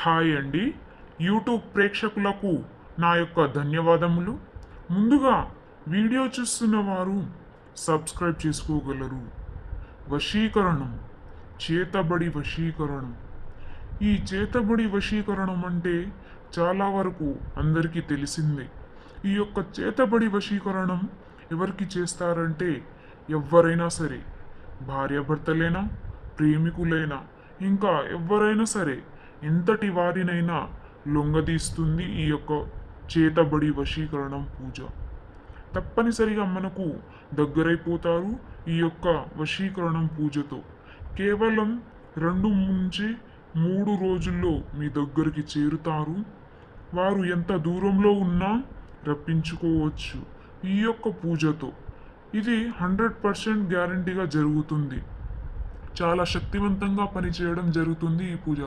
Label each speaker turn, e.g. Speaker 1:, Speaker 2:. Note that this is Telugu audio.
Speaker 1: హాయ్ అండి. యూట్యూబ్ ప్రేక్షకులకు నా యొక్క ధన్యవాదములు. ముందుగా వీడియో చూస్తున్న వారు సబ్స్క్రైబ్ చేసుకోగలరు. వశీకరణం, చేతబడి వశీకరణం. ఈ చేతబడి వశీకరణం అంటే చాలా వరకు అందరికీ తెలిసిందే. ఈ యొక్క చేతబడి వశీకరణం ఎవరికి చేస్తారంటే ఎవరైనా సరే, భార్యాభర్తలైనా, ప్రేమికులైనా, ఇంకా ఎవరైనా సరే ఎంతటి వారినైనా లొంగదీస్తుంది ఈ యొక్క చేతబడి వశీకరణం పూజ. తప్పనిసరిగా మనకు దగ్గరైపోతారు ఈ యొక్క వశీకరణం పూజతో. కేవలం 2 నుంచి 3 రోజుల్లో మీ దగ్గరికి చేరుతారు. వారు ఎంత దూరంలో ఉన్నా రప్పించుకోవచ్చు ఈ యొక్క పూజతో. ఇది 100% గ్యారంటీగా జరుగుతుంది. చాలా శక్తివంతంగా పనిచేయడం జరుగుతుంది ఈ పూజ.